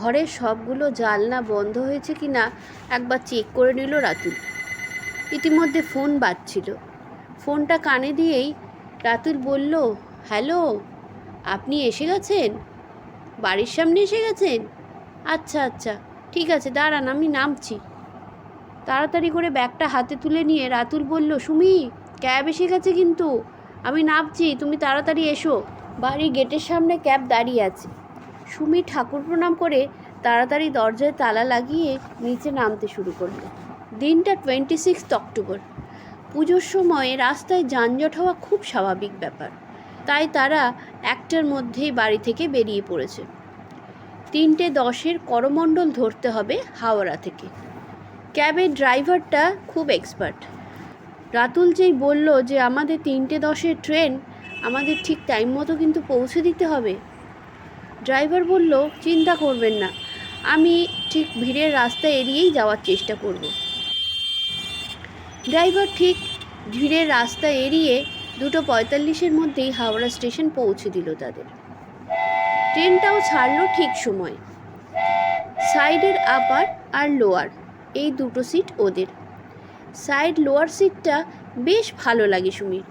ঘরের সবগুলো জানলা বন্ধ হয়েছে কি না একবার চেক করে নিল রাতুল। ইতিমধ্যে ফোন বাজছিল। ফোনটা কানে দিয়েই রাতুল বলল, হ্যালো, আপনি এসে গেছেন? বাড়ির সামনে এসে গেছেন? আচ্ছা আচ্ছা, ঠিক আছে, দাঁড়ান, আমি নামছি। তাড়াতাড়ি করে ব্যাগটা হাতে তুলে নিয়ে রাতুল বলল, সুমি, ক্যাব এসে গেছে কিন্তু, আমি নামছি, তুমি তাড়াতাড়ি এসো। বাড়ির গেটের সামনে ক্যাব দাঁড়িয়ে আছে। সুমি ঠাকুর প্রণাম করে তাড়াতাড়ি দরজায় তালা লাগিয়ে নিচে নামতে শুরু করলো। দিনটা 26 অক্টোবর। পুজোর সময় রাস্তায় যানজট হওয়া খুব স্বাভাবিক ব্যাপার, তাই তারা 1টার মধ্যেই বাড়ি থেকে বেরিয়ে পড়েছে। 3:10 করমণ্ডল ধরতে হবে হাওড়া থেকে। ক্যাবের ড্রাইভারটা খুব এক্সপার্ট। রাতুল যেই বলল যে আমাদের 3:10 ট্রেন, আমাদের ঠিক টাইম মতো কিন্তু পৌঁছে দিতে হবে। ড্রাইভার বলল, চিন্তা করবেন না, আমি ঠিক ভিড়ের রাস্তা এড়িয়েই যাওয়ার চেষ্টা করব। ড্রাইভার ঠিক ভিড়ের রাস্তা এড়িয়ে 2:45 মধ্যেই হাওড়া স্টেশন পৌঁছে দিল তাদের। ট্রেনটাও ছাড়লো ঠিক সময়। সাইডের আপার আর লোয়ার এই দুটো সিট ওদের। সাইড লোয়ার সিটটা বেশ ভালো লাগে সুমির।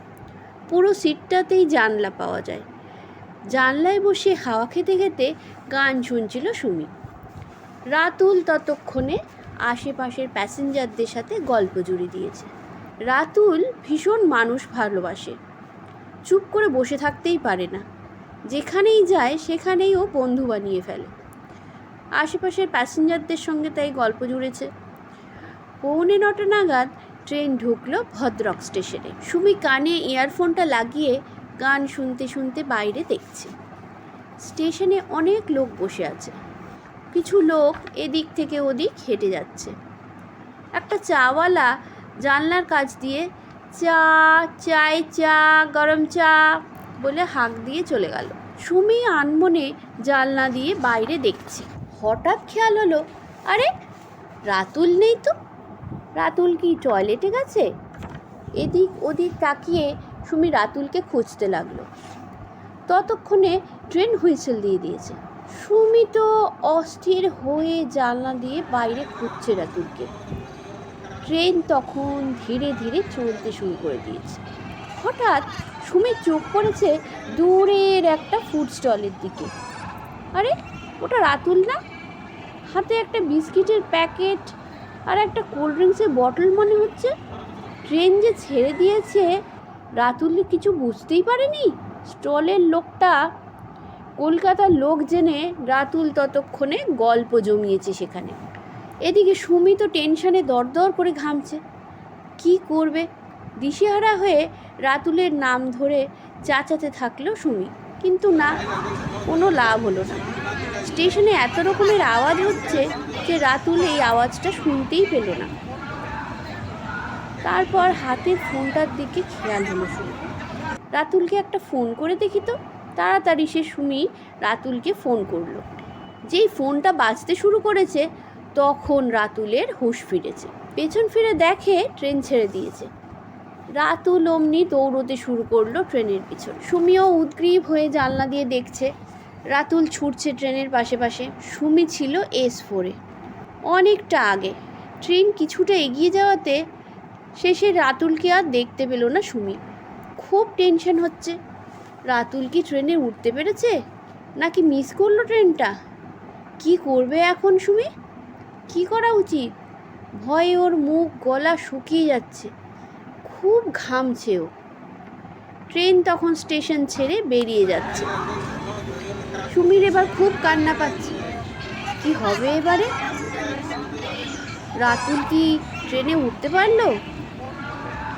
পুরো সিটটাতেই জানলা পাওয়া যায়। জানলায় বসে হাওয়া খেতে খেতে গান শুনছিল সুমি। রাতুল ততক্ষণে আশেপাশের প্যাসেঞ্জারদের সাথে গল্প জুড়ে দিয়েছে। রাতুল ভীষণ মানুষ ভালোবাসে, চুপ করে বসে থাকতেই পারে না। যেখানেই যায় সেখানেই ও বন্ধু বানিয়ে ফেলে। আশেপাশের প্যাসেঞ্জারদের সঙ্গে তাই গল্প জুড়েছে। 9:45 নাগাদ ট্রেন ঢুকলো ভদ্রক স্টেশনে। সুমি কানে ইয়ারফোনটা লাগিয়ে গান শুনতে শুনতে বাইরে দেখছে। স্টেশনে অনেক লোক বসে আছে। কিছু লোক এদিক থেকে ওদিক হেঁটে যাচ্ছে। একটা চাওয়ালা জানলার কাছ দিয়ে চা, চাই চা, গরম চা বলে হাঁক দিয়ে চলে গেল। সুমি আনমনে জানলা দিয়ে বাইরে দেখছে। হঠাৎ খেয়াল হলো, আরে রাতুল নেই তো। রাতুল কি টয়লেটে গেছে? এদিক ওদিক তাকিয়ে সুমি রাতুলকে খুঁজতে লাগলো। ততক্ষণে ট্রেন হুইসেল দিয়ে দিয়েছে। সুমি তো অস্থির হয়ে জানলা দিয়ে বাইরে খুঁজছে রাতুলকে। ট্রেন তখন ধীরে ধীরে চলতে শুরু করে দিয়েছে। হঠাৎ সুমির চোখ পড়েছে দূরের একটা ফুড স্টলের দিকে। আরে ওটা রাতুল না? হাতে একটা বিস্কিটের প্যাকেট আর একটা কোল্ড ড্রিঙ্কসের বটল মনে হচ্ছে। ট্রেন যে ছেড়ে দিয়েছে রাতুল কিছু বুঝতেই পারেনি। স্টলের লোকটা কলকাতার লোক জেনে রাতুল ততক্ষণে গল্প জমিয়েছে সেখানে। এদিকে সুমি তো টেনশনে দরদর করে ঘামছে। কি করবে? দিশেহারা হয়ে রাতুলের নাম ধরে চাচাতে থাকলো সুমি, কিন্তু না, কোনো লাভ হলো না। স্টেশনে এত রকমের আওয়াজ হচ্ছে যে রাতুল এই আওয়াজটা শুনতেই পেল না। তারপর হাতের ফোনটার দিকে খেয়াল হলো সুমি। রাতুলকে একটা ফোন করে দেখি তো। তাড়াতাড়ি সে সুমি রাতুলকে ফোন করলো। যেই ফোনটা বাজতে শুরু করেছে তখন রাতুলের হুঁশ ফিরেছে। পেছন ফিরে দেখে ট্রেন ছেড়ে দিয়েছে। রাতুল অমনি দৌড়তে শুরু করলো ট্রেনের পিছন। সুমিও উদ্গ্রীব হয়ে জানলা দিয়ে দেখছে। রাতুল ছুটছে ট্রেনের পাশে পাশে। সুমি ছিল S4-এ, অনেকটা আগে। ট্রেন কিছুটা এগিয়ে যাওয়াতে শেষে রাতুলকে আর দেখতে পেল না সুমি। খুব টেনশন হচ্ছে। রাতুল কি ট্রেনে উঠতে পেরেছে নাকি মিস করলো ট্রেনটা? কি করবে এখন সুমি? কি করা উচিত? ভয়ে ওর মুখ গলা শুকিয়ে যাচ্ছে, খুব ঘামছে ও। ট্রেন তখন স্টেশন ছেড়ে বেরিয়ে যাচ্ছে। সুমির এবার খুব কান্না পাচ্ছে। কি হবে এবারে? রাতুল কি ট্রেনে উঠতে পারলো?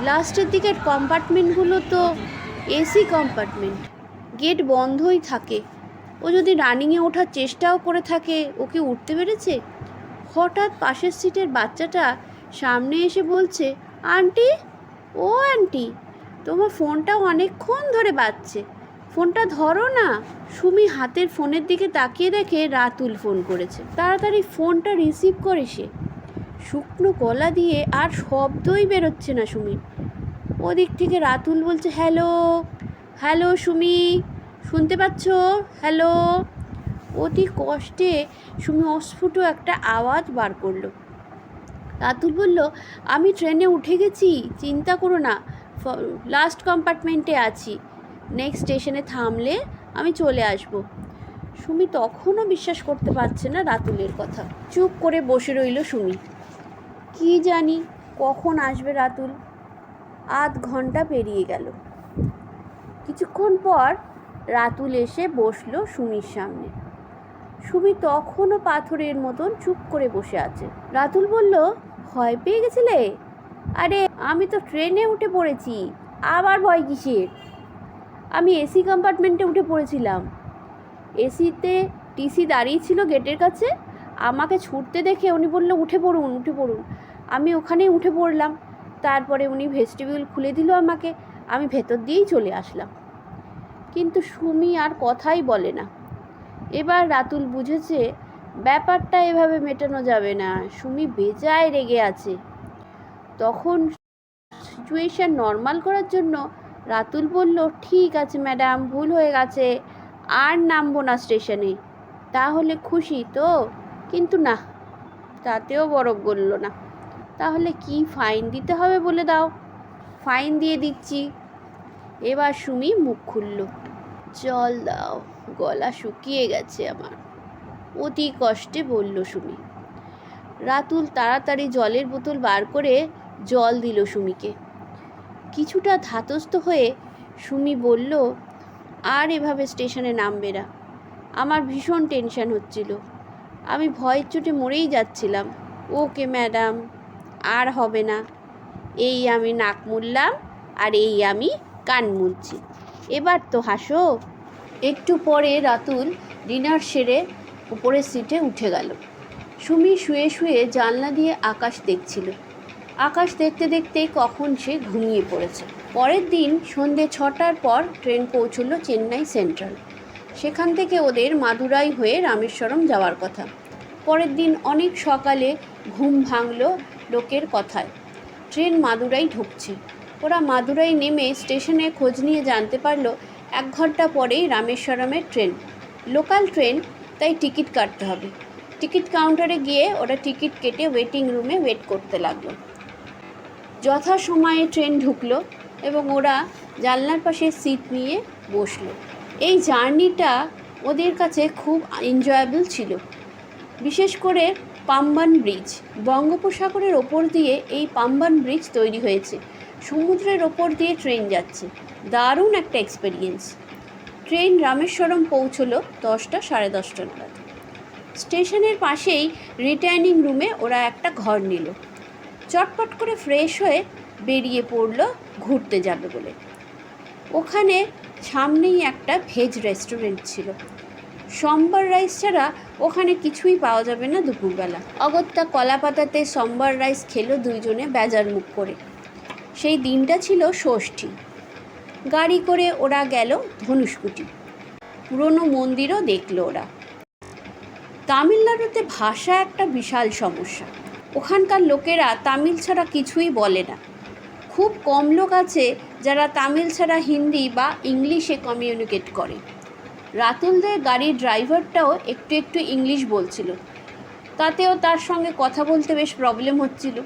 লাস্টের দিকের কম্পার্টমেন্টগুলো তো এসি কম্পার্টমেন্ট, গেট বন্ধই থাকে। ও যদি রানিংয়ে ওঠার চেষ্টাও করে থাকে, ওকে উঠতে পেরেছে? হঠাৎ পাশের সিটের বাচ্চাটা সামনে এসে বলছে, আন্টি, ও আন্টি, তোমার ফোনটা অনেকক্ষণ ধরে বাজছে, ফোনটা ধরো না। সুমি হাতের ফোনের দিকে তাকিয়ে দেখে রাতুল ফোন করেছে। তাড়াতাড়ি ফোনটা রিসিভ করে সে। শুকনো গলা দিয়ে আর শব্দই বেরোচ্ছে না সুমির। ওদিক থেকে রাতুল বলছে, হ্যালো হ্যালো সুমি, শুনতে পাচ্ছ? হ্যালো। অতি কষ্টে সুমি অস্ফুট একটা আওয়াজ বার করলো। রাতুল বলল, আমি ট্রেনে উঠে গেছি, চিন্তা করো না, লাস্ট কম্পার্টমেন্টে আছি, নেক্সট স্টেশনে থামলে আমি চলে আসব। সুমি তখনও বিশ্বাস করতে পারছে না রাতুলের কথা। চুপ করে বসে রইল সুমি। কি জানি কখন আসবে রাতুল। আধ ঘন্টা পেরিয়ে গেল। কিছুক্ষণ পর রাতুল এসে বসলো সুমির সামনে। সুমি তখনও পাথরের মতন চুপ করে বসে আছে। রাতুল বলল, ভয় পেয়ে গেছিলে? আরে আমি তো ট্রেনে উঠে পড়েছি, আবার ভয় কিসের? আমি এসি কম্পার্টমেন্টে উঠে পড়েছিলাম। এসিতে টিসি দাঁড়িয়ে ছিল গেটের কাছে, আমাকে ছুটতে দেখে উনি বললো, উঠে পড়ুন উঠে পড়ুন। আমি ওখানেই উঠে পড়লাম। তারপরে উনি ভেস্টিবিউল খুলে দিল আমাকে, আমি ভেতর দিয়েই চলে আসলাম। কিন্তু সুমি আর কথাই বলে না। এবার রাতুল বুঝেছে ব্যাপারটা এভাবে মেটানো যাবে না। সুমি বেজায় রেগে আছে। তখন সিচুয়েশান নর্মাল করার জন্য রাতুল বলল, ঠিক আছে ম্যাডাম, ভুল হয়ে গেছে, আর নামবো না স্টেশনে। তাহলে খুশি তো? কিন্তু না, তাতেও বরফ গলল না। তাহলে কি ফাইন দিতে হবে বলে দাও, ফাইন দিয়ে দিচ্ছি। এবার সুমি মুখ খুলল, জল দাও, গলা শুকিয়ে গেছে আমার, অতি কষ্টে বলল সুমি। রাতুল তাড়াতাড়ি জলের বোতল বার করে জল দিল সুমিকে। কিছুটা ধাতস্থ হয়ে সুমি বলল, আর এভাবে স্টেশনে নামবে না, আমার ভীষণ টেনশন হচ্ছিল, আমি ভয়ের চোটে মরেই যাচ্ছিলাম। ওকে ম্যাডাম, আর হবে না। এই আমি নাক মুললাম, আর এই আমি কান মুলছি, এবার তো হাসো। একটু পরে রাতুল ডিনার সেরে উপরের সিটে উঠে গেল। সুমি শুয়ে শুয়ে জানলা দিয়ে আকাশ দেখছিল। আকাশ দেখতে দেখতে কখন সে ঘুমিয়ে পড়েছে। পরের দিন সন্ধে 6টার পর ট্রেন পৌঁছলো চেন্নাই সেন্ট্রাল। সেখান থেকে ওদের মাদুরাই হয়ে রামেশ্বরম যাওয়ার কথা। পরের দিন অনেক সকালে ঘুম ভাঙল লোকের কথায়, ট্রেন মাদুরাই ঢুকছে। ওরা মাদুরাই নেমে স্টেশনে খোঁজ নিয়ে জানতে পারলো 1 ঘন্টা পরেই রামেশ্বরমের ট্রেন, লোকাল ট্রেন, তাই টিকিট কাটতে হবে। টিকিট কাউন্টারে গিয়ে ওরা টিকিট কেটে ওয়েটিং রুমে ওয়েট করতে লাগলো। যথাসময়ে ট্রেন ঢুকলো এবং ওরা জানলার পাশে সিট নিয়ে বসলো। এই জার্নিটা ওদের কাছে খুব এনজয়েবল ছিল, বিশেষ করে পাম্বান ব্রিজ। বঙ্গোপসাগরের ওপর দিয়ে এই পাম্বান ব্রিজ তৈরি হয়েছে, সমুদ্রের ওপর দিয়ে ট্রেন যাচ্ছে, দারুণ একটা এক্সপেরিয়েন্স। ট্রেন রামেশ্বরম পৌঁছলো 10টা সাড়ে 10টা নাগাদ। স্টেশনের পাশেই রিটার্নিং রুমে ওরা একটা ঘর নিল। চটপট করে ফ্রেশ হয়ে বেরিয়ে পড়লো ঘুরতে যাবে বলে। ওখানে সামনেই একটা ভেজ রেস্টুরেন্ট ছিল। সম্বার রাইস ছাড়া ওখানে কিছুই পাওয়া যাবে না দুপুরবেলা। অগত্যা কলা পাতাতে সম্বার রাইস খেলো দুইজনে বেজার মুখ করে। সেই দিনটা ছিল ষষ্ঠী। গাড়ি করে ওরা গেল ধনুষকুটি। পুরনো মন্দিরও দেখলো ওরা। তামিলনাড়ুতে ভাষা একটা বিশাল সমস্যা। ওখানকার লোকেরা তামিল ছাড়া কিছুই বলে না। খুব কম লোক আছে যারা তামিল ছাড়া হিন্দি বা ইংলিশে কমিউনিকেট করে। রাতুলদের গাড়ির ড্রাইভারটাও একটু একটু ইংলিশ বলছিল, তাতেও তার সঙ্গে কথা বলতে বেশ প্রবলেম হচ্ছিল।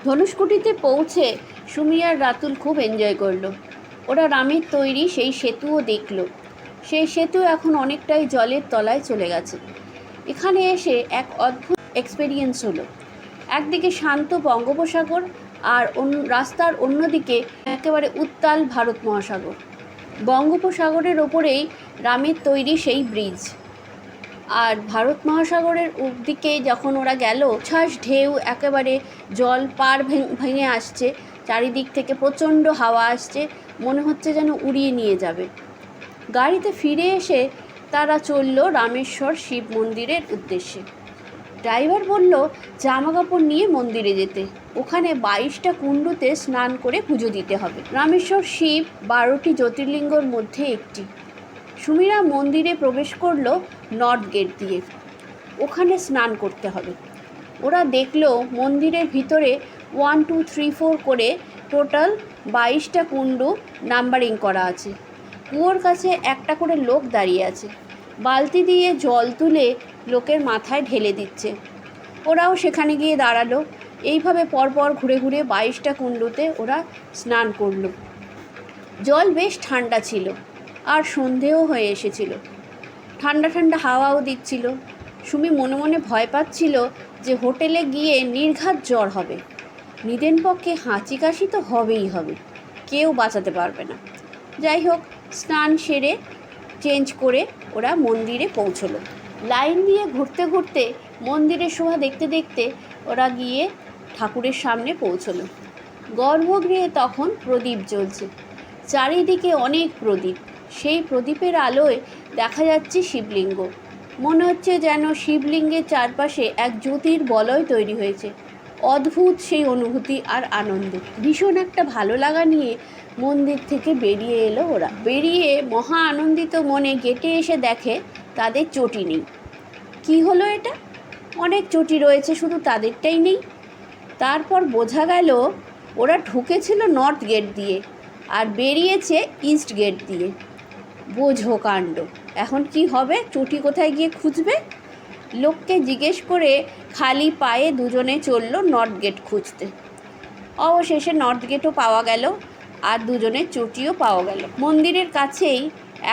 ধনুষকুটিতে পৌঁছে সুমি আর রাতুল খুব এনজয় করলো। ওরা রামের তৈরি সেই সেতুও দেখলো। সেই সেতু এখন অনেকটাই জলের তলায় চলে গেছে। এখানে এসে এক অদ্ভুত এক্সপেরিয়েন্স হলো। একদিকে শান্ত বঙ্গোপসাগর আর রাস্তার অন্যদিকে একেবারে উত্তাল ভারত মহাসাগর। বঙ্গোপসাগরের ওপরেই রামের তৈরি সেই ব্রিজ। আর ভারত মহাসাগরের দিকে যখন ওরা গেল, উচ্ছ্বাস ঢেউ, একেবারে জল পার ভেঙে আসছে, চারিদিক থেকে প্রচণ্ড হাওয়া আসছে, মনে হচ্ছে যেন উড়িয়ে নিয়ে যাবে। গাড়িতে ফিরে এসে তারা চলল রামেশ্বর শিব মন্দিরের উদ্দেশ্যে। ড্রাইভার বলল জামা কাপড় নিয়ে মন্দিরে যেতে, ওখানে 22টা কুণ্ডুতে স্নান করে পুজো দিতে হবে। রামেশ্বর শিব 12টি জ্যোতির্লিঙ্গর মধ্যে একটি। সুমিরা মন্দিরে প্রবেশ করলো নর্থ গেট দিয়ে, ওখানে স্নান করতে হবে। ওরা দেখলো মন্দিরের ভিতরে 1 2 3 4 করে টোটাল 22টা কুণ্ডু নাম্বারিং করা আছে। কুয়োর কাছে একটা করে লোক দাঁড়িয়ে আছে। বালতি দিয়ে জল তুলে লোকের মাথায় ঢেলে দিচ্ছে। ওরাও সেখানে গিয়ে দাঁড়ালো। এইভাবে পরপর ঘুরে ঘুরে 22টা কুণ্ডতে ওরা স্নান করলো। জল বেশ ঠান্ডা ছিল, আর সন্ধেও হয়ে এসেছিল। ঠান্ডা ঠান্ডা হাওয়াও দিচ্ছিল। সুমি মনে মনে ভয় পাচ্ছিল যে হোটেলে গিয়ে নির্ঘাত জ্বর হবে। নিদেন পক্ষে হাঁচি কাশি তো হবেই হবে, কেউ বাঁচাতে পারবে না। যাই হোক, স্নান সেরে চেঞ্জ করে ওরা মন্দিরে পৌঁছলো। লাইন দিয়ে ঘুরতে ঘুরতে মন্দিরের শোভা দেখতে দেখতে ওরা গিয়ে ঠাকুরের সামনে পৌঁছলো। গর্ভগৃহে তখন প্রদীপ জ্বলছে, চারিদিকে অনেক প্রদীপ। সেই প্রদীপের আলোয় দেখা যাচ্ছে শিবলিঙ্গ। মনে হচ্ছে যেন শিবলিঙ্গের চারপাশে এক জ্যোতির বলয় তৈরি হয়েছে। অদ্ভুত সেই অনুভূতি আর আনন্দ। ভীষণ একটা ভালো লাগা নিয়ে মন্দির থেকে বেরিয়ে এলো ওরা। বেরিয়ে মহা আনন্দিত মনে গেটে এসে দেখে তাদের চটি নেই। কি হলো এটা? অনেক চটি রয়েছে, শুধু তাদেরটাই নেই। তারপর বোঝা গেল ওরা ঢুকেছিল নর্থ গেট দিয়ে আর বেরিয়েছে ইস্ট গেট দিয়ে। বোঝো কাণ্ড। এখন কি হবে? চটি কোথায় গিয়ে খুঁজবে? লোককে জিজ্ঞেস করে খালি পায়ে দুজনে চলল নর্থ গেট খুঁজতে। অবশেষে নর্থ গেটও পাওয়া গেল, আর দুজনের চটিও পাওয়া গেল। মন্দিরের কাছেই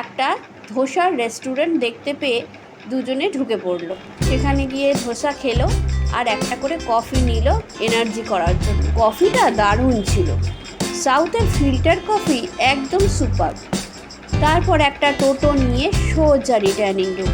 একটা ধোসার রেস্টুরেন্ট দেখতে পেয়ে দুজনে ঢুকে পড়ল। সেখানে গিয়ে ধোসা খেলো আর একটা করে কফি নিল এনার্জি করার জন্য। কফিটা দারুণ ছিল, সাউথের ফিল্টার কফি, একদম সুপার। তারপর একটা টোটো নিয়ে সোজা রিটার্নিং রুম।